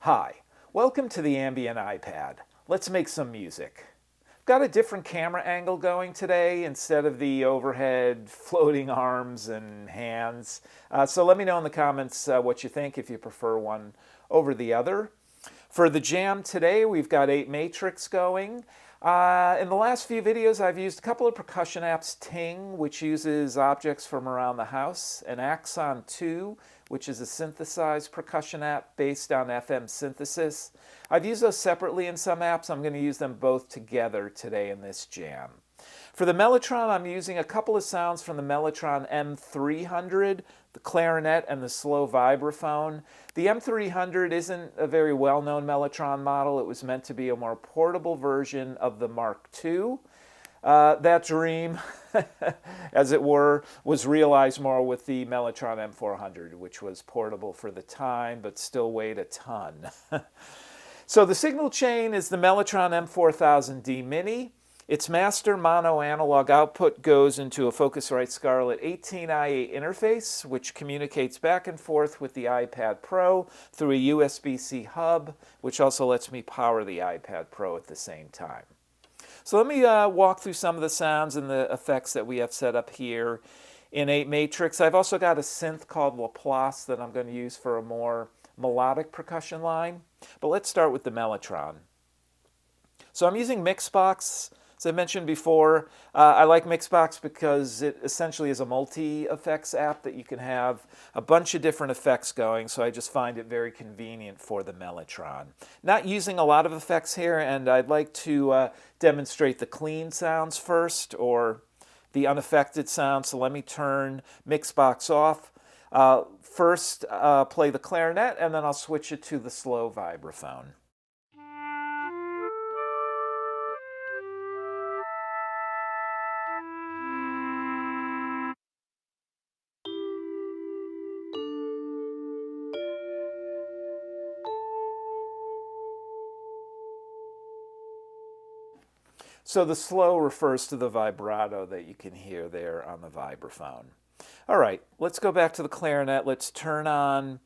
Hi, welcome to the Ambient iPad. Let's make some music. Got a different camera angle going today instead of the overhead floating arms and hands. So let me know in the comments what you think, if you prefer one over the other. For the jam today, we've got 8 Matrix going. In the last few videos, I've used a couple of percussion apps, Ting, which uses objects from around the house, and Axon 2, which is a synthesized percussion app based on FM synthesis. I've used those separately in some apps. I'm going to use them both together today in this jam. For the Mellotron, I'm using a couple of sounds from the Mellotron M300, the Clarinet and the Slow Vibraphone. The M300 isn't a very well-known Mellotron model. It was meant to be a more portable version of the Mark II. That dream, as it were, was realized more with the Mellotron M400, which was portable for the time, but still weighed a ton. So the signal chain is the Mellotron M4000D Mini. Its master mono analog output goes into a Focusrite Scarlett 18i8 interface, which communicates back and forth with the iPad Pro through a USB-C hub, which also lets me power the iPad Pro at the same time. So let me walk through some of the sounds and the effects that we have set up here in 8 Matrix. I've also got a synth called Laplace that I'm going to use for a more melodic percussion line. But let's start with the Mellotron. So I'm using Mixbox. As I mentioned before, I like Mixbox because it essentially is a multi-effects app that you can have a bunch of different effects going, so I just find it very convenient for the Mellotron. Not using a lot of effects here, and I'd like to demonstrate the clean sounds first, or the unaffected sounds, so let me turn Mixbox off. First, play the clarinet, and then I'll switch it to the slow vibraphone. So the slow refers to the vibrato that you can hear there on the vibraphone. All right, let's go back to the clarinet. Let's turn on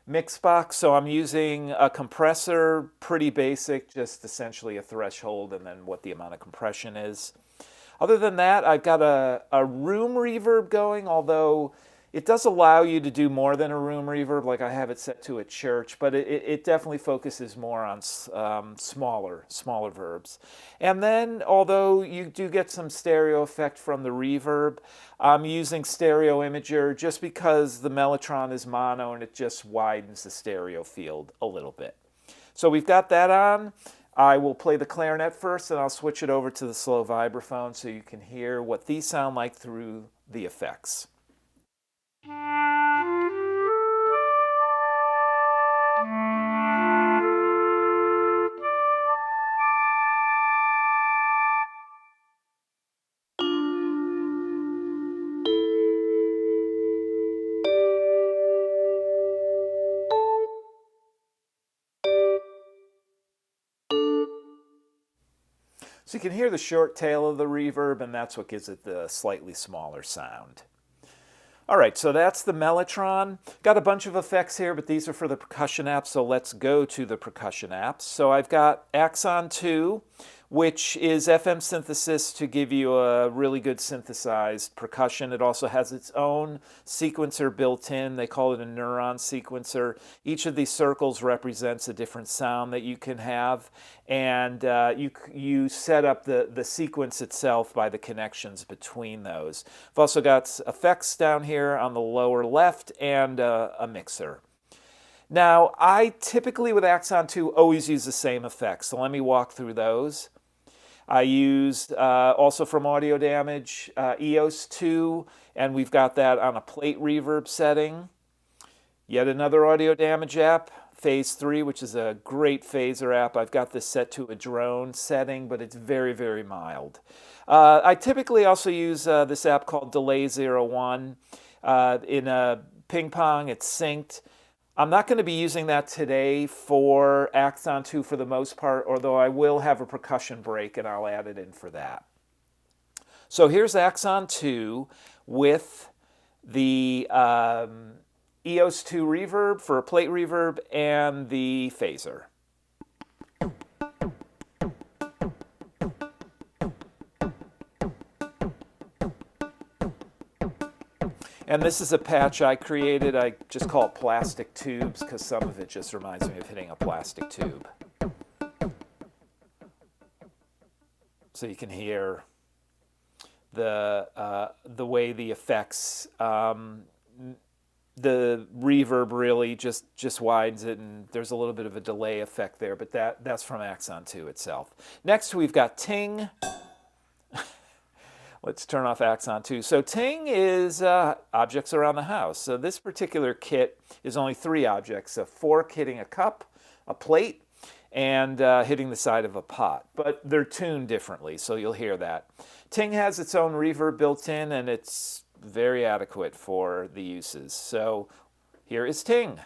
Mixbox. So I'm using a compressor, pretty basic, just essentially a threshold and then what the amount of compression is. Other than that, I've got a room reverb going, although it does allow you to do more than a room reverb, like I have it set to a church, but it definitely focuses more on smaller verbs. And then, although you do get some stereo effect from the reverb, I'm using Stereo Imager just because the Mellotron is mono and it just widens the stereo field a little bit. So we've got that on. I will play the clarinet first, and I'll switch it over to the slow vibraphone so you can hear what these sound like through the effects. So you can hear the short tail of the reverb, and that's what gives it the slightly smaller sound. All right, so that's the Mellotron. Got a bunch of effects here, but these are for the percussion apps, so let's go to the percussion apps. So I've got Axon 2, which is FM synthesis to give you a really good synthesized percussion. It also has its own sequencer built in. They call it a neuron sequencer. Each of these circles represents a different sound that you can have, and you set up the sequence itself by the connections between those. I've also got effects down here on the lower left and a mixer. Now, I typically with Axon 2 always use the same effects, so let me walk through those. I used also from Audio Damage EOS 2, and we've got that on a plate reverb setting. Yet another Audio Damage app, PhaseThree, which is a great phaser app. I've got this set to a drone setting, but it's very, very mild. I typically also use this app called Delay 01 in a ping pong. It's synced. I'm not going to be using that today for Axon 2 for the most part, although I will have a percussion break and I'll add it in for that. So here's Axon 2 with the EOS 2 reverb for a plate reverb, and the phaser. And this is a patch I created. I just call it plastic tubes because some of it just reminds me of hitting a plastic tube. So you can hear the way the effects, the reverb really just widens it, and there's a little bit of a delay effect there, but that's from Axon 2 itself. Next we've got Ting. Let's turn off Axon 2. So Ting is objects around the house. So this particular kit is only 3 objects: a fork hitting a cup, a plate, and hitting the side of a pot. But they're tuned differently, so you'll hear that. Ting has its own reverb built in, and it's very adequate for the uses. So here is Ting.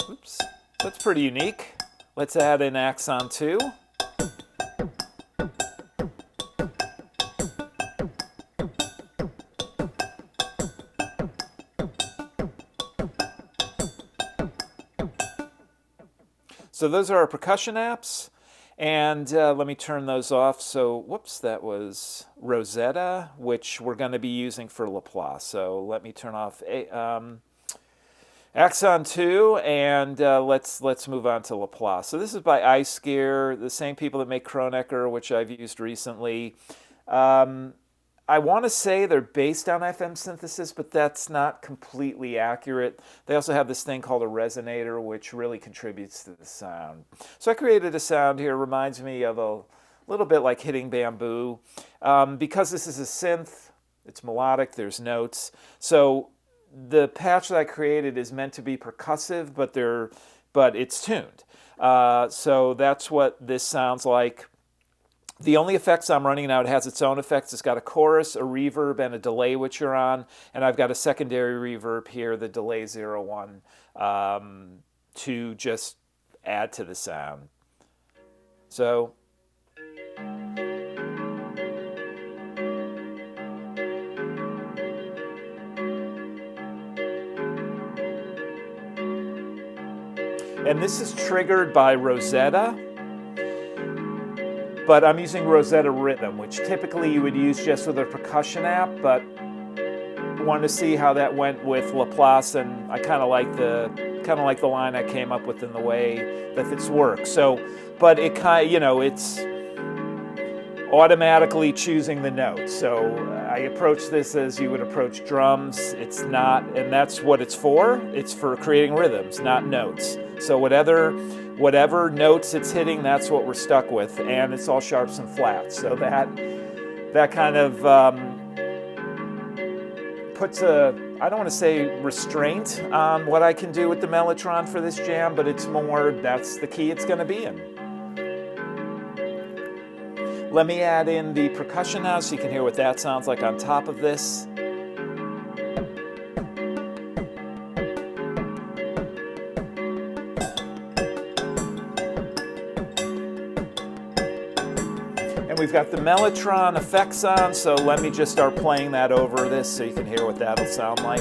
Oops, that's pretty unique. Let's add in Axon 2. So those are our percussion apps, and let me turn those off. So, whoops, that was Rozeta, which we're going to be using for Laplace. So let me turn off Axon 2, and let's move on to Laplace. So this is by iSgear, the same people that make Kronecker, which I've used recently. I want to say they're based on FM synthesis, but that's not completely accurate. They also have this thing called a resonator, which really contributes to the sound. So I created a sound here, reminds me of a little bit like hitting bamboo. Because this is a synth, it's melodic, there's notes. So the patch that I created is meant to be percussive, but it's tuned. So that's what this sounds like. The only effects I'm running now, it has its own effects. It's got a chorus, a reverb, and a delay, which you're on. And I've got a secondary reverb here, the delay 01, to just add to the sound. So and this is triggered by Rozeta, but I'm using Rozeta Rhythm, which typically you would use just with a percussion app, but I wanted to see how that went with Laplace, and I kind of like the line I came up with in the way that this works. So, but it kind of, it's automatically choosing the notes. So I approach this as you would approach drums. It's not, and that's what it's for. It's for creating rhythms, not notes. So whatever notes it's hitting, that's what we're stuck with, and it's all sharps and flats. So that kind of puts a, I don't want to say restraint on what I can do with the Mellotron for this jam, but it's more, that's the key it's going to be in. Let me add in the percussion now so you can hear what that sounds like on top of this. And we've got the Mellotron effects on, so let me just start playing that over this so you can hear what that'll sound like.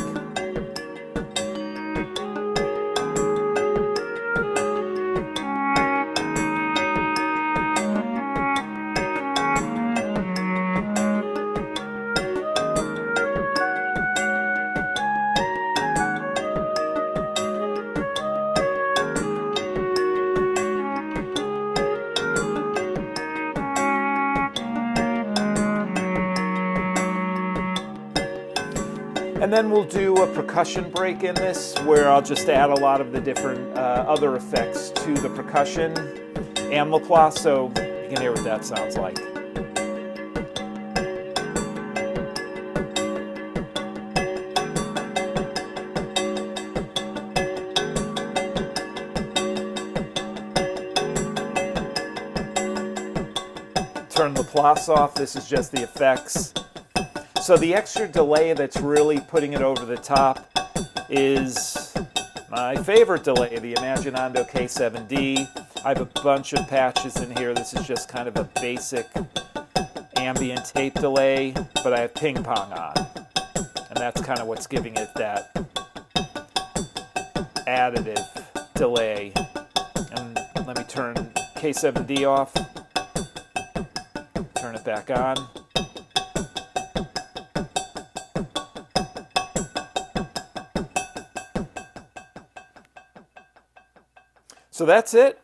And then we'll do a percussion break in this where I'll just add a lot of the different other effects to the percussion and Laplace, so you can hear what that sounds like. Turn Laplace off, this is just the effects. So the extra delay that's really putting it over the top is my favorite delay, the Imaginando K7D. I have a bunch of patches in here. This is just kind of a basic ambient tape delay, but I have ping pong on. And that's kind of what's giving it that additive delay. And let me turn K7D off, turn it back on. So that's it.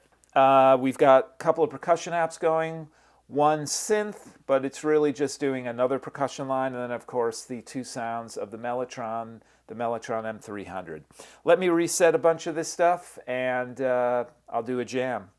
We've got a couple of percussion apps going, one synth, but it's really just doing another percussion line, and then of course the two sounds of the Mellotron M300. Let me reset a bunch of this stuff, and I'll do a jam.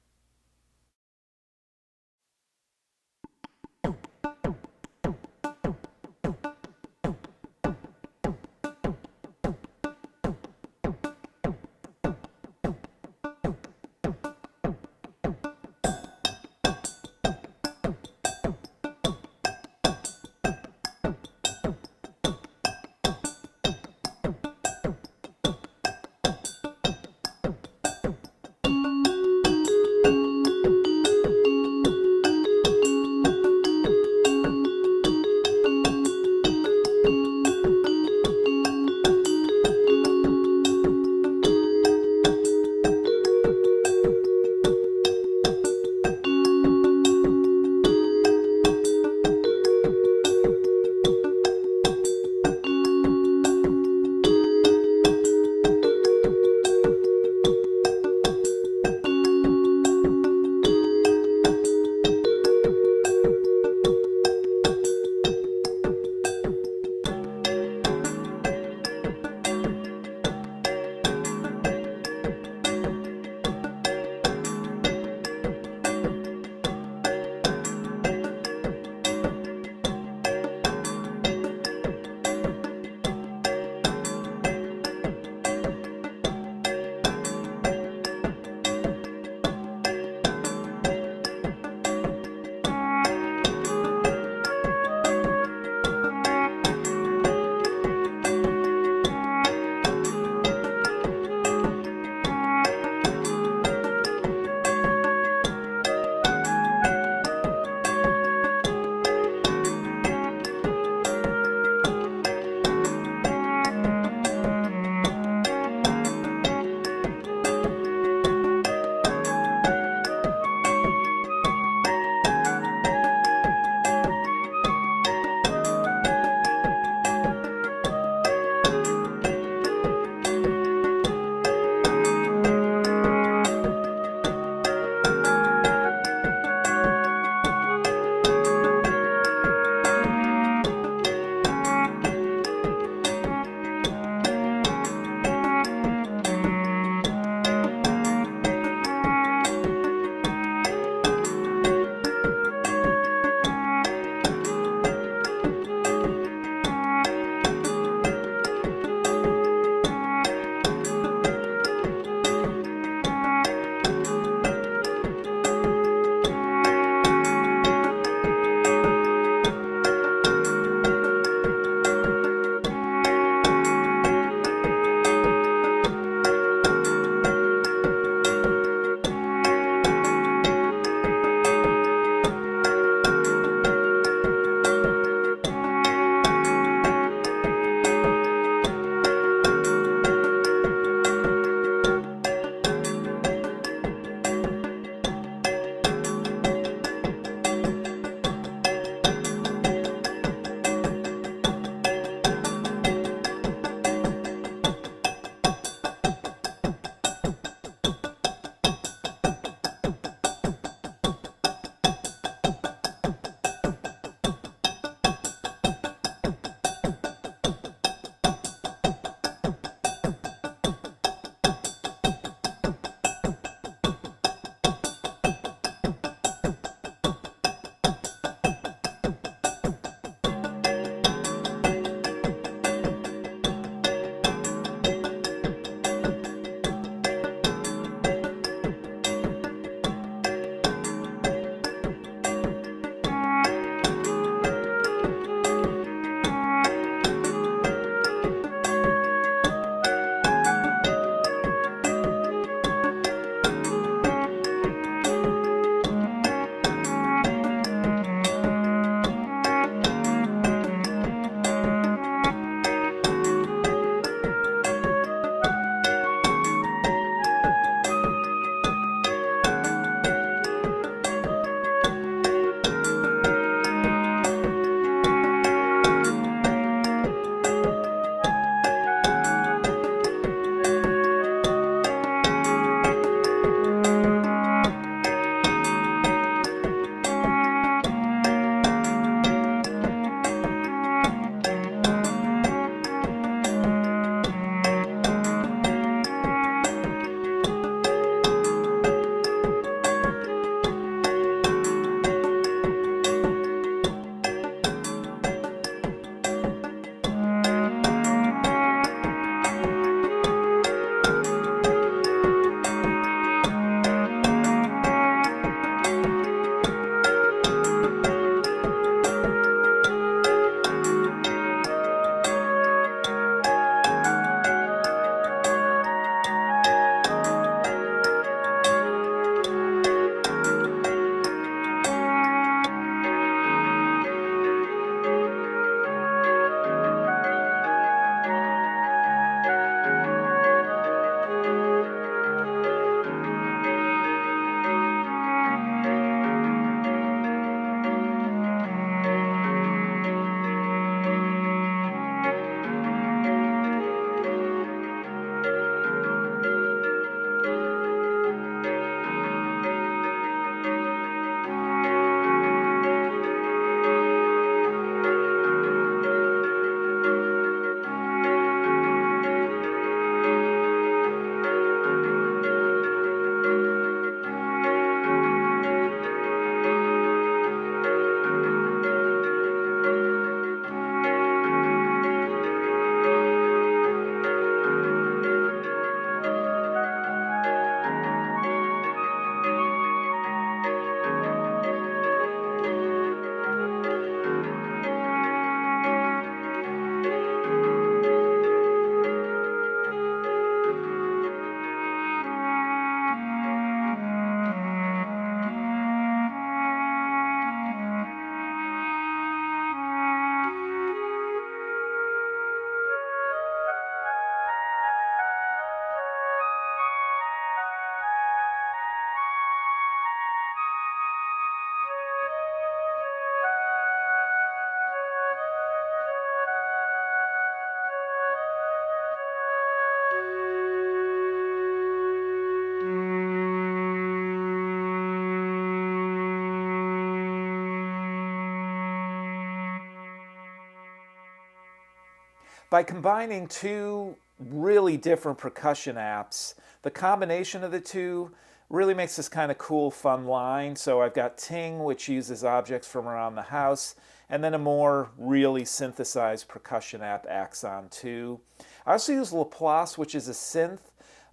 By combining two really different percussion apps, the combination of the two really makes this kind of cool, fun line. So I've got Ting, which uses objects from around the house, and then a more really synthesized percussion app, Axon 2. I also use Laplace, which is a synth,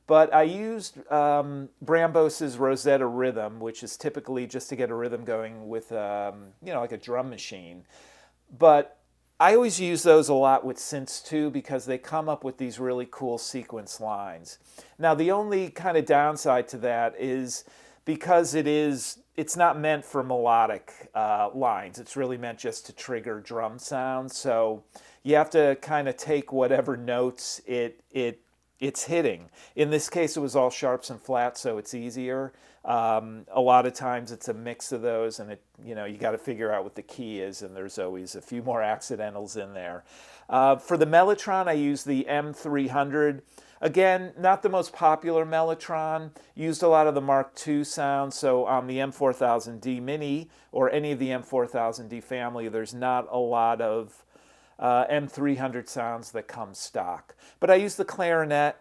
but I used Brambos's Rozeta Rhythm, which is typically just to get a rhythm going with, like a drum machine. But I always use those a lot with synths too because they come up with these really cool sequence lines. Now the only kind of downside to that is because it's not meant for melodic lines. It's really meant just to trigger drum sounds. So you have to kind of take whatever notes it's hitting. In this case, it was all sharps and flats, so it's easier. A lot of times it's a mix of those, and you got to figure out what the key is, and there's always a few more accidentals in there. For the Mellotron, I use the M300. Again, not the most popular Mellotron. Used a lot of the Mark II sounds, so on the M4000D Mini or any of the M4000D family, there's not a lot of M300 sounds that come stock. But I use the Clarinet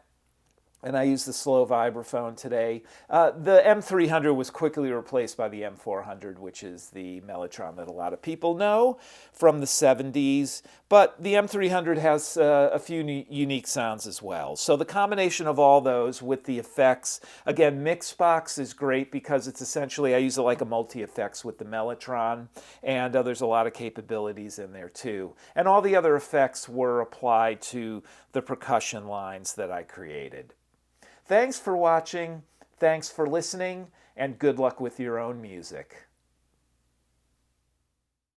and I use the Slow Vibraphone today. The M300 was quickly replaced by the M400, which is the Mellotron that a lot of people know from the 70s. But the M300 has a few unique sounds as well. So the combination of all those with the effects, again, Mixbox is great because it's essentially, I use it like a multi-effects with the Mellotron, and there's a lot of capabilities in there too. And all the other effects were applied to the percussion lines that I created. Thanks for watching, thanks for listening, and good luck with your own music.